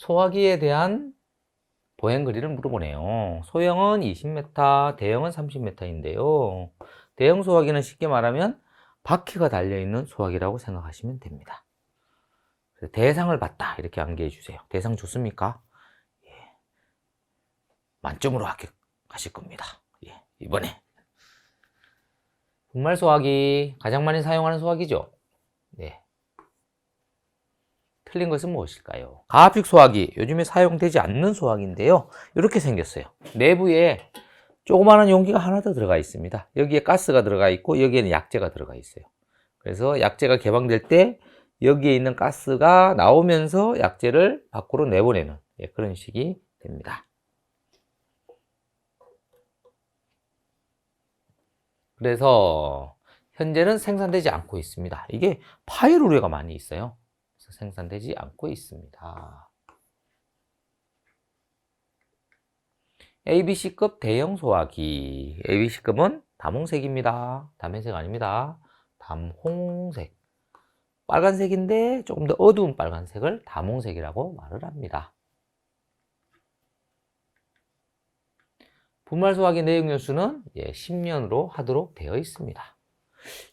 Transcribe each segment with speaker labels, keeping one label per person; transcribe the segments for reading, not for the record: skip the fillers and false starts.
Speaker 1: 소화기에 대한 보행 거리를 물어보네요. 소형은 20m, 대형은 30m인데요. 대형 소화기는 쉽게 말하면 바퀴가 달려있는 소화기라고 생각하시면 됩니다. 대상을 봤다 이렇게 암기해 주세요. 대상 좋습니까? 예. 만점으로 합격하실 겁니다. 예. 이번에 분말 소화기 가장 많이 사용하는 소화기죠. 네. 틀린 것은 무엇일까요? 가압식 소화기, 요즘에 사용되지 않는 소화기인데요. 이렇게 생겼어요. 내부에 조그마한 용기가 하나 더 들어가 있습니다. 여기에 가스가 들어가 있고 여기에는 약재가 들어가 있어요. 그래서 약재가 개방될 때 여기에 있는 가스가 나오면서 약재를 밖으로 내보내는 그런 식이 됩니다. 그래서 현재는 생산되지 않고 있습니다. 이게 파일 우려가 많이 있어요. 그래서 생산되지 않고 있습니다. ABC급 대형 소화기. ABC급은 담홍색입니다. 담회색 아닙니다. 담홍색. 빨간색인데 조금 더 어두운 빨간색을 담홍색이라고 말을 합니다. 분말 소화기 내역 연수는 10년으로 하도록 되어 있습니다.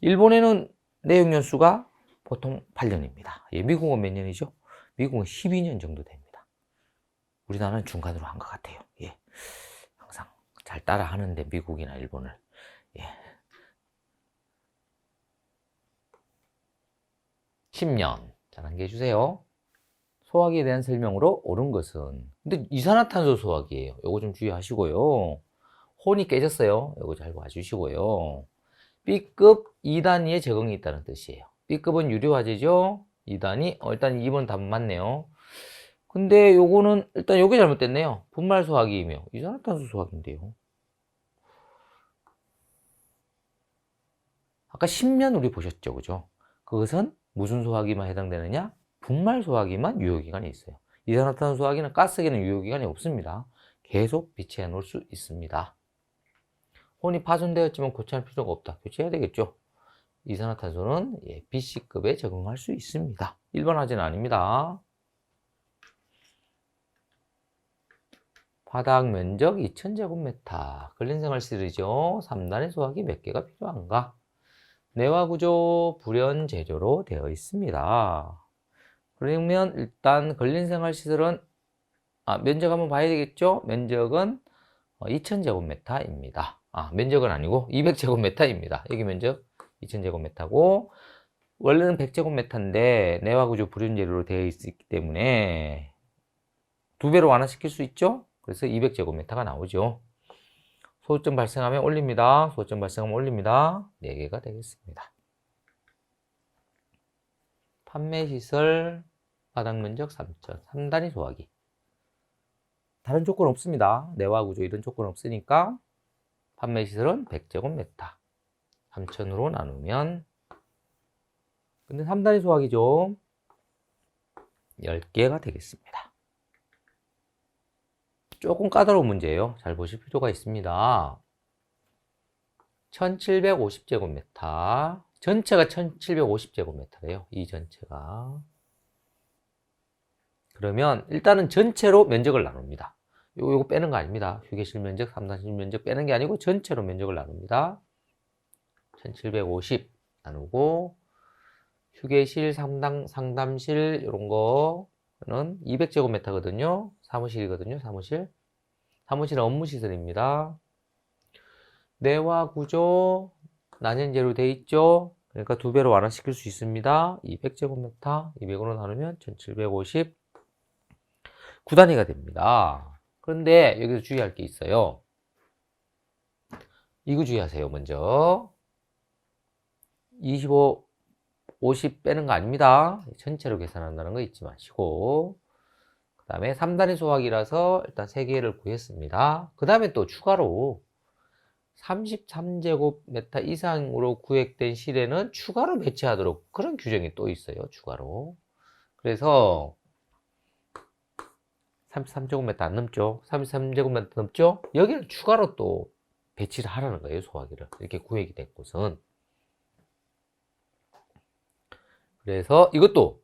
Speaker 1: 일본에는 내역 연수가 보통 8년입니다. 미국은 몇 년이죠? 미국은 12년 정도 됩니다. 우리나라는 중간으로 한 것 같아요. 항상 잘 따라 하는데 미국이나 일본을. 10년. 잘 암기해 주세요. 소화기에 대한 설명으로 옳은 것은, 근데 이산화탄소 소화기예요. 요거 좀 주의하시고요. 혼이 깨졌어요. 요거 잘 봐주시고요. B급 2단위의 적응이 있다는 뜻이에요. B급은 유료화재죠. 2단위. 일단 2번 답 맞네요. 근데 요거는 일단 요게 잘못됐네요. 분말 소화기이며 이산화탄소 소화기인데요. 아까 10년 우리 보셨죠, 그죠? 그것은 무슨 소화기만 해당되느냐? 분말 소화기만 유효기간이 있어요. 이산화탄소 소화기는 가스기는 유효기간이 없습니다. 계속 비치해 놓을 수 있습니다. 혼이 파손되었지만 교체할 필요가 없다. 교체해야 되겠죠. 이산화탄소는 BC급에 적응할 수 있습니다. 1번 화재는 아닙니다. 바닥 면적 2000제곱미터. 근린생활 시리즈죠. 3단의 소화기 몇 개가 필요한가? 내화 구조 불연 재료로 되어 있습니다. 그러면 일단 근린생활 시설은 면적 한번 봐야 되겠죠? 면적은 2000제곱미터입니다. 면적은 아니고 200제곱미터입니다. 여기 면적 2000제곱미터고 원래는 100제곱미터인데 내화 구조 불연 재료로 되어 있기 때문에 2배로 완화시킬 수 있죠? 그래서 200제곱미터가 나오죠. 소요점 발생하면 올립니다. 소요점 발생하면 올립니다. 4개가 되겠습니다. 판매시설 바닥면적 3000 3단위 소화기. 다른 조건 없습니다. 내화 구조 이런 조건 없으니까 판매시설은 100제곱미터 3000으로 나누면, 근데 3단위 소화기죠. 10개가 되겠습니다. 조금 까다로운 문제예요. 잘 보실 필요가 있습니다. 1750제곱미터. 전체가 1750제곱미터래요. 이 전체가. 그러면 일단은 전체로 면적을 나눕니다. 요거 빼는 거 아닙니다. 휴게실 면적, 3단실 면적 빼는 게 아니고 전체로 면적을 나눕니다. 1750 나누고 휴게실, 상담실 이런 거는 200제곱미터거든요. 사무실이거든요. 사무실은 업무시설입니다. 내화 구조 난연제로 돼 있죠. 그러니까 2배로 완화시킬 수 있습니다. 200제곱미터 200으로 나누면 1750 9단위가 됩니다. 그런데 여기서 주의할 게 있어요. 이거 주의하세요. 먼저 25 50 빼는 거 아닙니다. 전체로 계산한다는 거 잊지 마시고, 그 다음에 3단위 소화기라서 일단 3개를 구했습니다. 그 다음에 또 추가로 33제곱미터 이상으로 구획된 실에는 추가로 배치하도록 그런 규정이 또 있어요. 추가로. 그래서 33제곱미터 안 넘죠? 33제곱미터 넘죠? 여기를 추가로 또 배치를 하라는 거예요. 소화기를. 이렇게 구획이 된 곳은. 그래서 이것도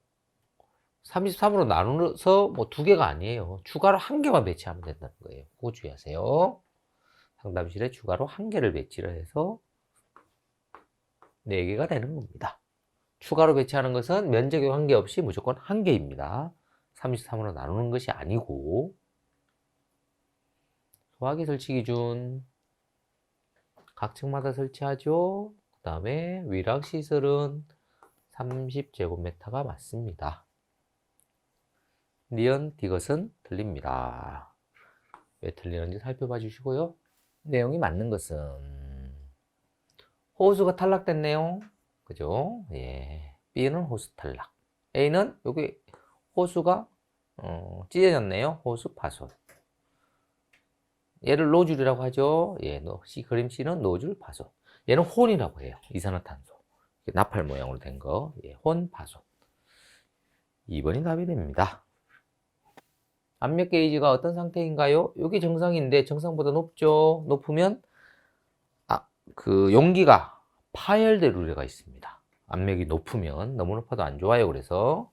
Speaker 1: 33으로 나누어서 뭐 두 개가 아니에요. 추가로 한 개만 배치하면 된다는 거예요. 그거 주의하세요. 상담실에 추가로 한 개를 배치를 해서 4개가 되는 겁니다. 추가로 배치하는 것은 면적에 관계없이 무조건 한 개입니다. 33으로 나누는 것이 아니고. 소화기 설치 기준 각 층마다 설치하죠. 그 다음에 위락시설은 30제곱미터가 맞습니다. 니은 디귿은 틀립니다. 왜 틀리는지 살펴봐 주시고요. 내용이 맞는 것은 호수가 탈락됐네요. 그죠? 예. B는 호수 탈락. A는 여기 호수가 찢어졌네요. 호수 파손. 얘를 노즐이라고 하죠. 예, 그림 C는 노즐 파손. 얘는 혼이라고 해요. 이산화탄소. 나팔 모양으로 된 거. 예, 혼 파손. 2번이 답이 됩니다. 압력 게이지가 어떤 상태인가요? 여기 정상인데 정상보다 높죠. 높으면 그 용기가 파열될 우려가 있습니다. 압력이 높으면 너무 높아도 안 좋아요. 그래서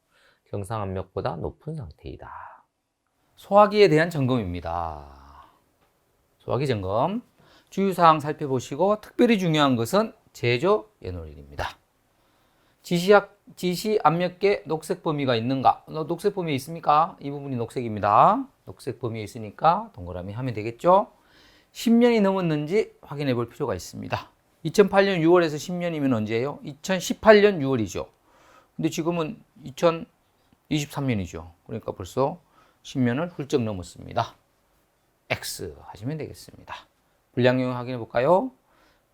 Speaker 1: 정상 압력보다 높은 상태이다. 소화기에 대한 점검입니다. 소화기 점검. 주의사항 살펴보시고 특별히 중요한 것은 제조 연월일입니다. 지시 압력계 녹색 범위가 있는가? 녹색 범위 있습니까? 이 부분이 녹색입니다. 녹색 범위에 있으니까 동그라미 하면 되겠죠? 10년이 넘었는지 확인해 볼 필요가 있습니다. 2008년 6월에서 10년이면 언제예요? 2018년 6월이죠. 근데 지금은 2023년이죠. 그러니까 벌써 10년을 훌쩍 넘었습니다. X 하시면 되겠습니다. 분량 내용 확인해 볼까요?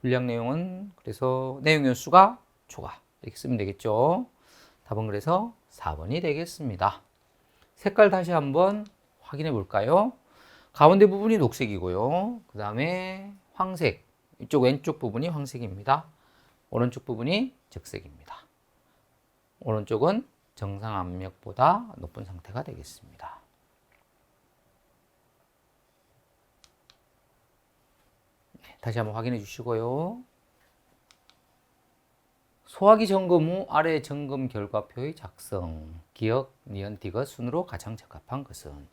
Speaker 1: 분량 내용은 그래서 내용 연수가 초과 이렇게 쓰면 되겠죠. 답은 그래서 4번이 되겠습니다. 색깔 다시 한번 확인해 볼까요? 가운데 부분이 녹색이고요. 그 다음에 황색, 이쪽 왼쪽 부분이 황색입니다. 오른쪽 부분이 적색입니다. 오른쪽은 정상 압력보다 높은 상태가 되겠습니다. 다시 한번 확인해 주시고요. 소화기 점검 후 아래 점검 결과표의 작성. 기억, 니은, 디귿 순으로 가장 적합한 것은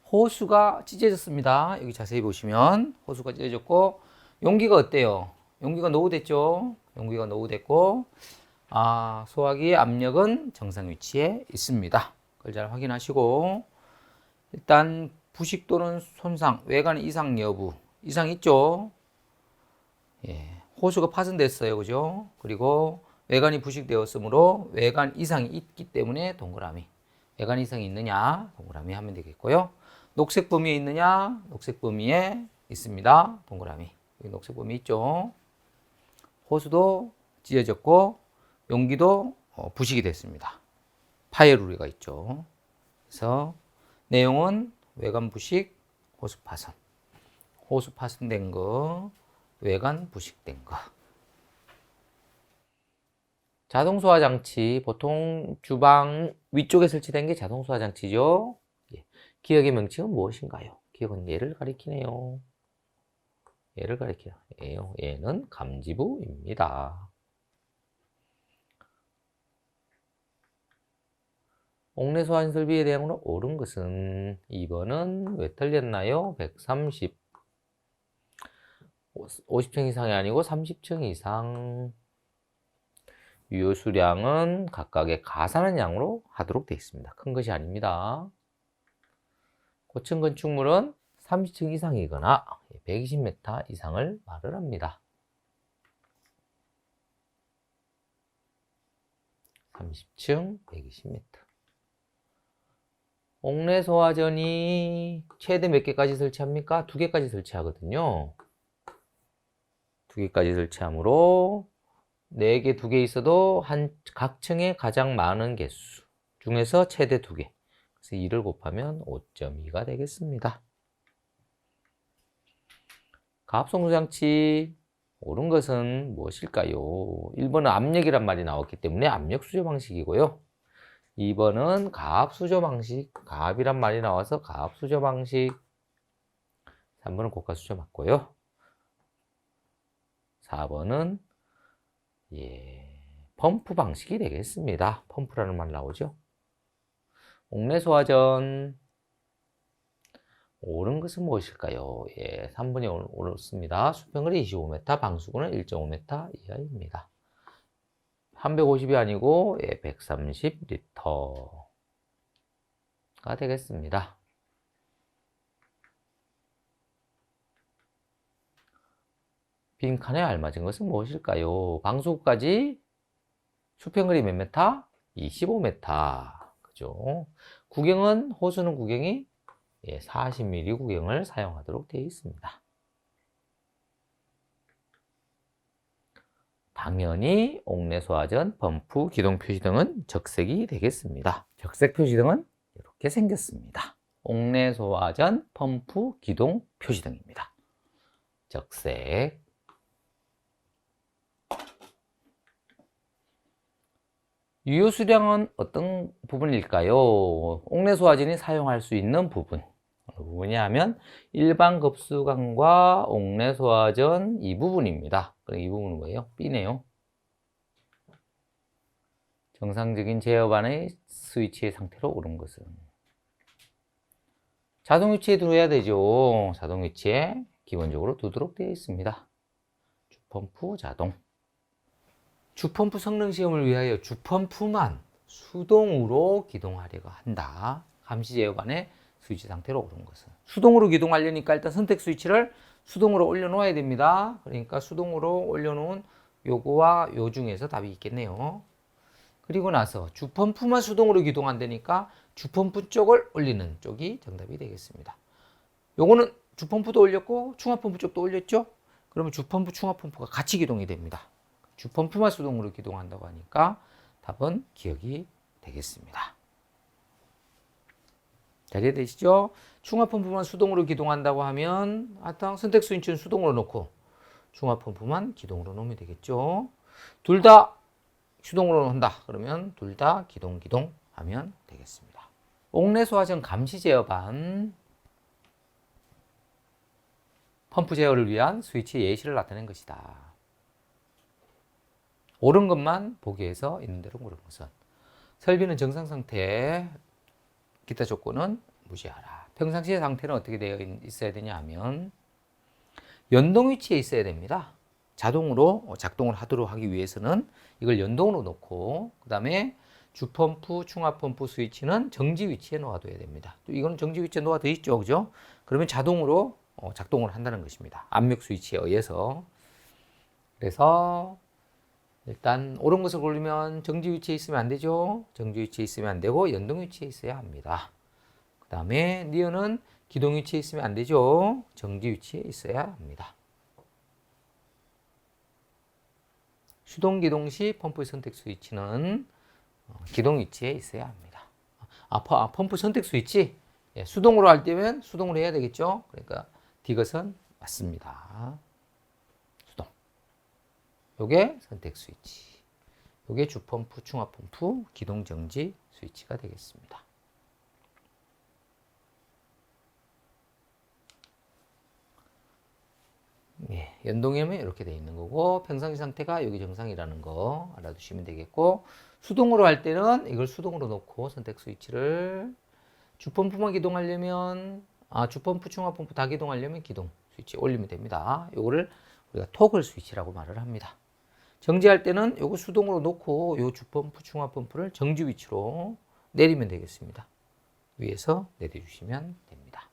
Speaker 1: 호수가 찢어졌습니다. 여기 자세히 보시면 호수가 찢어졌고 용기가 어때요? 용기가 노후됐죠? 용기가 노후됐고 소화기의 압력은 정상 위치에 있습니다. 그걸 잘 확인하시고 일단 부식 또는 손상, 외관 이상 여부 이상 있죠? 예, 호수가 파손됐어요. 그죠? 그리고 외관이 부식되었으므로 외관 이상이 있기 때문에 동그라미. 외관 이상이 있느냐? 동그라미 하면 되겠고요. 녹색 범위에 있느냐? 녹색 범위에 있습니다. 동그라미. 여기 녹색 범위 있죠? 호수도 찢어졌고 용기도 부식이 됐습니다. 파열 우려가 있죠. 그래서 내용은 외관 부식, 호수 파손. 호수 파손된 거, 외관 부식된 거. 자동 소화 장치, 보통 주방 위쪽에 설치된 게 자동 소화 장치죠. 기억의 명칭은 무엇인가요? 기억은 얘를 가리키네요. 얘를 가리켜요. 얘는 감지부입니다. 옥내 소환 설비에 대한 옳은 것은 2번은 왜 틀렸나요? 130 50층 이상이 아니고 30층 이상. 유효 수량은 각각의 가산한 양으로 하도록 되어 있습니다. 큰 것이 아닙니다. 고층 건축물은 30층 이상이거나 120m 이상을 말을 합니다. 30층 120m. 옥내 소화전이 최대 몇 개까지 설치합니까? 2개까지 설치하거든요. 2개까지 설치하므로 4개, 2개 있어도 각 층에 가장 많은 개수 중에서 최대 2개. 그래서 2를 곱하면 5.2가 되겠습니다. 가압송수장치 옳은 것은 무엇일까요? 1번은 압력이란 말이 나왔기 때문에 압력 수조 방식이고요. 2번은 가압 수조 방식, 가압이란 말이 나와서 가압 수조 방식. 3번은 고가 수조 맞고요. 4번은 펌프 방식이 되겠습니다. 펌프라는 말 나오죠. 옥내 소화전 옳은 것은 무엇일까요? 예, 3번이 옳습니다. 수평거리 25m, 방수구는 1.5m 이하입니다. 350이 아니고 130L가 되겠습니다. 빈칸에 알맞은 것은 무엇일까요? 방수구까지 수평거리 몇 m? 25m. 그죠? 구경은, 호수는 구경이 40mm 구경을 사용하도록 되어 있습니다. 당연히 옥내 소화전, 펌프, 기동 표시등은 적색이 되겠습니다. 적색 표시등은 이렇게 생겼습니다. 옥내 소화전, 펌프, 기동 표시등입니다. 적색. 유효 수량은 어떤 부분일까요? 옥내 소화전이 사용할 수 있는 부분. 어느 부분이냐면 일반 급수관과 옥내 소화전 이 부분입니다. 그럼 이 부분은 뭐예요? B네요. 정상적인 제어반의 스위치의 상태로 오른 것은 자동 위치에 두어야 되죠. 자동 위치에 기본적으로 두도록 되어 있습니다. 주펌프 자동. 주펌프 성능 시험을 위하여 주펌프만 수동으로 기동하려고 한다. 감시 제어반의 스위치 상태로 오른 것은 수동으로 기동하려니까 일단 선택 스위치를 수동으로 올려놓아야 됩니다. 그러니까 수동으로 올려놓은 요거와 요 중에서 답이 있겠네요. 그리고 나서 주펌프만 수동으로 기동한다니까 주펌프 쪽을 올리는 쪽이 정답이 되겠습니다. 요거는 주펌프도 올렸고 충화펌프 쪽도 올렸죠? 그러면 주펌프, 충화펌프가 같이 기동이 됩니다. 주펌프만 수동으로 기동한다고 하니까 답은 기억이 되겠습니다. 잘 이해되시죠? 충화펌프만 수동으로 기동한다고 하면 하여튼 선택 스위치는 수동으로 놓고 충화펌프만 기동으로 놓으면 되겠죠? 둘 다 수동으로 한다. 그러면 둘 다 기동 하면 되겠습니다. 옥내 소화전 감시 제어반 펌프 제어를 위한 스위치 예시를 나타낸 것이다. 옳은 것만 보기에서 있는 대로 고른 것은 설비는 정상 상태, 기타 조건은 무시하라. 평상시의 상태는 어떻게 되어 있어야 되냐 하면 연동 위치에 있어야 됩니다. 자동으로 작동을 하도록 하기 위해서는 이걸 연동으로 놓고 그 다음에 주펌프, 충화펌프 스위치는 정지 위치에 놓아둬야 됩니다. 또 이거는 정지 위치에 놓아져 있죠, 그죠? 그러면 자동으로 작동을 한다는 것입니다. 압력 스위치에 의해서. 그래서 일단 옳은 것을 고르면 정지 위치에 있으면 안 되죠. 정지 위치에 있으면 안 되고 연동 위치에 있어야 합니다. 그 다음에 니은은 기동 위치에 있으면 안 되죠. 정지 위치에 있어야 합니다. 수동 기동 시 펌프 선택 스위치는 기동 위치에 있어야 합니다. 펌프 선택 스위치 수동으로 할 때면 수동으로 해야 되겠죠. 그러니까 디귿은 맞습니다. 수동. 요게 선택 스위치. 요게 주펌프, 충화펌프, 기동 정지 스위치가 되겠습니다. 연동이면 이렇게 되어 있는 거고 평상시 상태가 여기 정상이라는 거 알아두시면 되겠고 수동으로 할 때는 이걸 수동으로 놓고 선택 스위치를 주펌프만 기동하려면 주펌프, 충화펌프 다 기동하려면 기동 스위치 올리면 됩니다. 요거를 우리가 토글 스위치라고 말을 합니다. 정지할 때는 요거 수동으로 놓고 요 주펌프, 충화펌프를 정지 위치로 내리면 되겠습니다. 위에서 내려주시면 됩니다.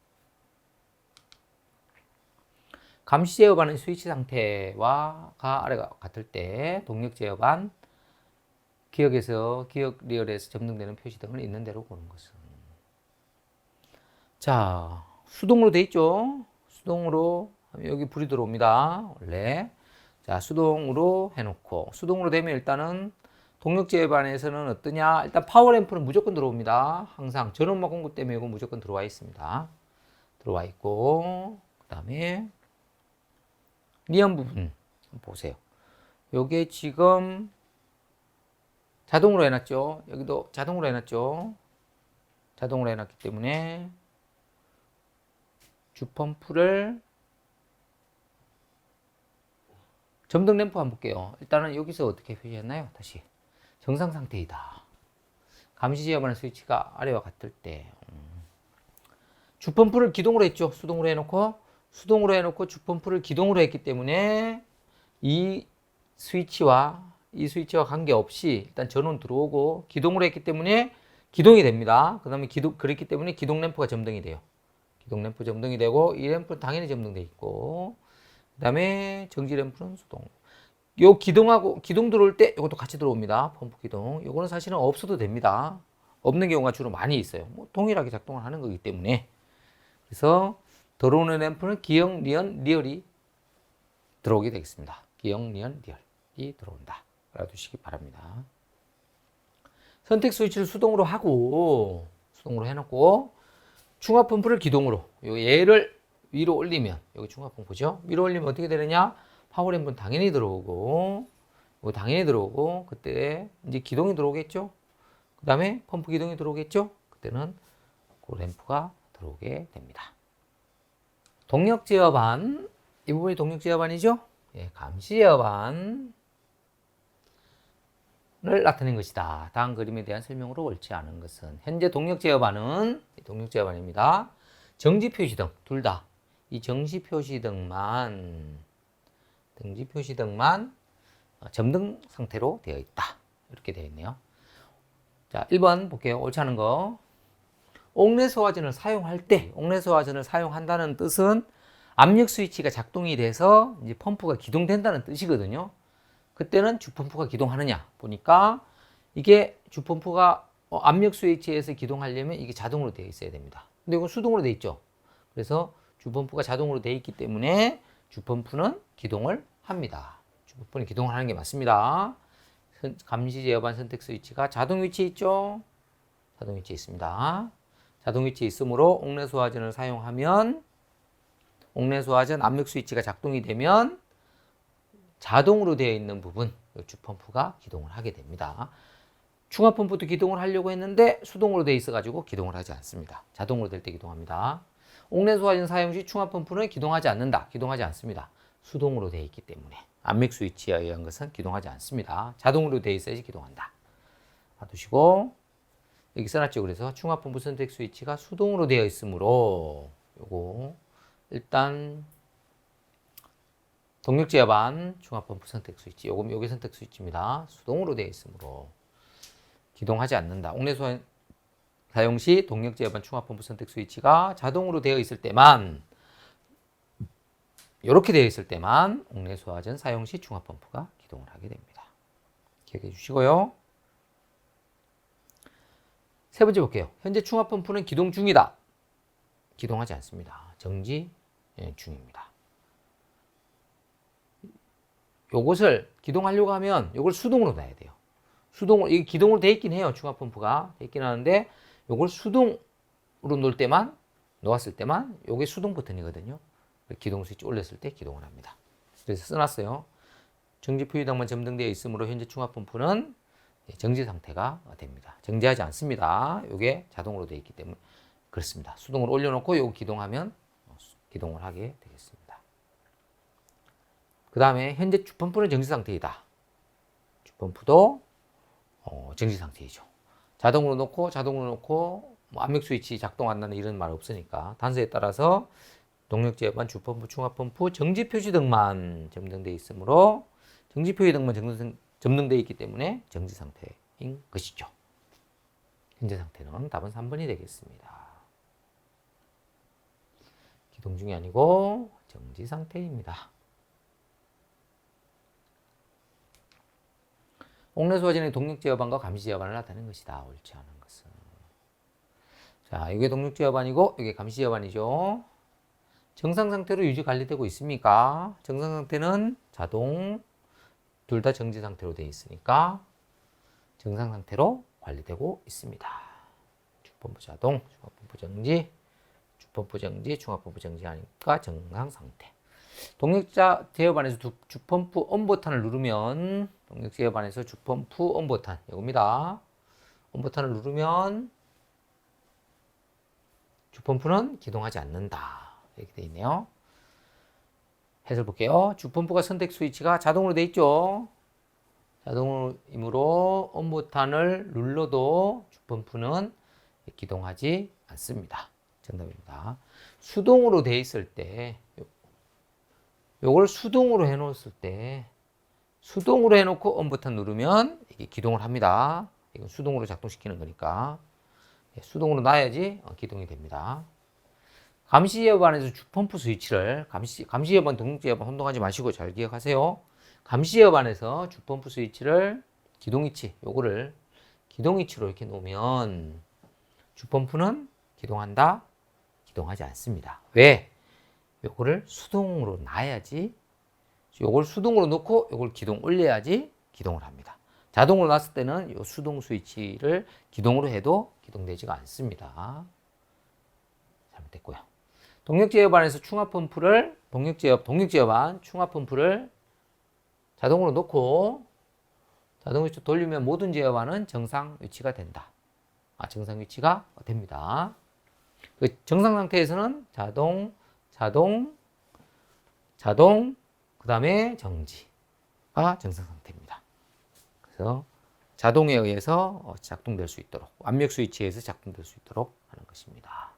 Speaker 1: 감시 제어반의 스위치 상태와 아래가 같을 때 동력 제어반 기억 리얼에서 점등되는 표시 등을 있는 대로 보는 것은 자 수동으로 돼 있죠. 수동으로 여기 불이 들어옵니다. 원래 자 수동으로 해놓고 수동으로 되면 일단은 동력 제어반에서는 어떠냐 일단 파워램프는 무조건 들어옵니다. 항상 전원막 공급 때문에 이거 무조건 들어와 있습니다. 들어와 있고 그 다음에 니은 부분 보세요. 요게 지금 자동으로 해놨죠. 여기도 자동으로 해놨죠. 자동으로 해놨기 때문에 주펌프를 점등 램프 한번 볼게요. 일단은 여기서 어떻게 표시했나요? 다시 정상 상태이다. 감시 제어반의 스위치가 아래와 같을 때 주펌프를 기동으로 했죠. 수동으로 해놓고 주펌프를 기동으로 했기 때문에 이 스위치와 관계없이 일단 전원 들어오고 기동으로 했기 때문에 기동이 됩니다. 그 다음에 그랬기 때문에 기동 램프가 점등이 돼요. 기동 램프 점등이 되고 이 램프는 당연히 점등돼 있고 그 다음에 정지 램프는 수동. 요 기동 들어올 때 이것도 같이 들어옵니다. 펌프 기동. 요거는 사실은 없어도 됩니다. 없는 경우가 주로 많이 있어요. 뭐 동일하게 작동을 하는 거기 때문에. 그래서 들어오는 램프는 기역, 니언, 리얼이 들어오게 되겠습니다. 기역, 니언, 리얼이 들어온다. 알아두시기 바랍니다. 선택 스위치를 수동으로 해놓고 중화 펌프를 기동으로 얘를 위로 올리면 여기 중화 펌프죠. 위로 올리면 어떻게 되느냐? 파워 램프는 당연히 들어오고 그때 이제 기동이 들어오겠죠. 그 다음에 펌프 기동이 들어오겠죠. 그때는 그 램프가 들어오게 됩니다. 동력 제어반, 이 부분이 동력 제어반이죠. 예, 감시 제어반을 나타낸 것이다. 다음 그림에 대한 설명으로 옳지 않은 것은 현재 동력 제어반입니다. 정지 표시등 둘 다 이 정지 표시등만 점등 상태로 되어 있다. 이렇게 되어 있네요. 자, 1번 볼게요. 옳지 않은 거. 옥내 소화전을 사용한다는 뜻은 압력 스위치가 작동이 돼서 이제 펌프가 기동된다는 뜻이거든요. 그때는 주펌프가 기동하느냐 보니까 이게 주펌프가 압력 스위치에서 기동하려면 이게 자동으로 되어 있어야 됩니다. 근데 이건 수동으로 되어 있죠. 그래서 주펌프가 자동으로 되어 있기 때문에 주펌프는 기동을 합니다. 주펌프는 기동을 하는 게 맞습니다. 감시 제어반 선택 스위치가 자동 위치에 있죠. 자동 위치에 있습니다. 자동 위치에 있으므로 옥내 소화전을 사용하면 옥내 소화전 압력 스위치가 작동이 되면 자동으로 되어 있는 부분 주펌프가 기동을 하게 됩니다. 중화 펌프도 기동을 하려고 했는데 수동으로 되어 있어 가지고 기동을 하지 않습니다. 자동으로 될 때 기동합니다. 옥내 소화전 사용 시 중화 펌프는 기동하지 않습니다. 수동으로 되어 있기 때문에 압력 스위치에 의한 것은 기동하지 않습니다. 자동으로 되어 있어야지 기동한다. 봐두시고 여기 써놨죠. 그래서 중화 펌프 선택 스위치가 수동으로 되어 있으므로 요거 일단 동력 제어반 중화 펌프 선택 스위치 요게 선택 스위치입니다. 수동으로 되어 있으므로 기동하지 않는다. 옥내 소화전 사용 시 동력 제어반 중화 펌프 선택 스위치가 자동으로 되어 있을 때만 이렇게 되어 있을 때만 옥내 소화전 사용 시 중화 펌프가 기동을 하게 됩니다. 기억해 주시고요. 세 번째 볼게요. 현재 중화 펌프는 기동 중이다. 기동하지 않습니다. 정지 중입니다. 요것을 기동하려고 하면 요걸 수동으로 놔야 돼요. 이게 기동으로 돼 있긴 해요. 중화 펌프가 돼 있긴 하는데 요걸 수동으로 놓았을 때만 요게 수동 버튼이거든요. 기동 스위치 올렸을 때 기동을 합니다. 그래서 써놨어요. 정지 표시등만 점등되어 있으므로 현재 중화 펌프는 정지 상태가 됩니다. 정지하지 않습니다. 이게 자동으로 되어 있기 때문에 그렇습니다. 수동으로 올려놓고 이거 기동하면 기동을 하게 되겠습니다. 그 다음에 현재 주펌프는 정지 상태이다. 주펌프도 정지 상태이죠. 자동으로 놓고 뭐 압력 스위치 작동한다는 이런 말 없으니까 단서에 따라서 동력 제어반 주펌프, 중화 펌프 정지 표시 등만 점등되어 있으므로 정지 표시 등만 점등되어 있기 때문에 정지 상태인 것이죠. 현재 상태는 답은 3번이 되겠습니다. 기동 중이 아니고 정지 상태입니다. 옥내 소화전의 동력 제어반과 감시 제어반을 나타내는 것이다. 옳지 않은 것은. 자, 이게 동력 제어반이고 이게 감시 제어반이죠. 정상 상태로 유지 관리되고 있습니까? 정상 상태는 자동 둘 다 정지 상태로 되어 있으니까 정상 상태로 관리되고 있습니다. 주펌프 자동, 중화펌프 정지, 주펌프 정지, 중화펌프 정지 하니까 정상 상태. 동력 제어반에서 주펌프 온 버튼을 누르면 동력 제어반에서 주펌프 온 버튼 이겁니다. 온 버튼을 누르면 주펌프는 기동하지 않는다. 이렇게 되어 있네요. 해설 볼게요. 주펌프가 선택 스위치가 자동으로 되어 있죠. 자동이므로 온 버튼을 눌러도 주펌프는 기동하지 않습니다. 정답입니다. 수동으로 돼 있을 때, 요걸 수동으로 해 놓았을 때, 수동으로 해 놓고 온 버튼 누르면 이게 기동을 합니다. 이건 수동으로 작동시키는 거니까. 수동으로 놔야지 기동이 됩니다. 감시 여반에서 주펌프 스위치를, 감시 여반, 동력제 여반 혼동하지 마시고 잘 기억하세요. 감시 여반에서 주펌프 스위치를 기동위치, 요거를 기동위치로 이렇게 놓으면 주펌프는 기동한다? 기동하지 않습니다. 왜? 요거를 수동으로 놔야지, 요걸 수동으로 놓고 요걸 기동 올려야지 기동을 합니다. 자동으로 놨을 때는 요 수동 스위치를 기동으로 해도 기동되지가 않습니다. 잘못됐고요. 동력제어반에서 충압펌프를, 동력제어반 충압펌프를 자동으로 놓고 자동 위치 돌리면 모든 제어반은 정상 위치가 된다. 정상 위치가 됩니다. 그 정상 상태에서는 자동, 그 다음에 정지가 정상 상태입니다. 그래서 자동에 의해서 작동될 수 있도록, 압력 스위치에서 작동될 수 있도록 하는 것입니다.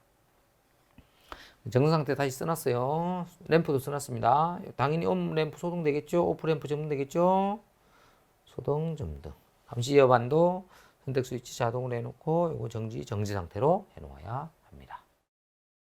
Speaker 1: 정상 상태 다시 써놨어요. 램프도 써놨습니다. 당연히 온 램프 소등되겠죠. 오프 램프 점등되겠죠. 소등 점등. 감시 여반도 선택 스위치 자동으로 해놓고 이거 정지 상태로 해놓아야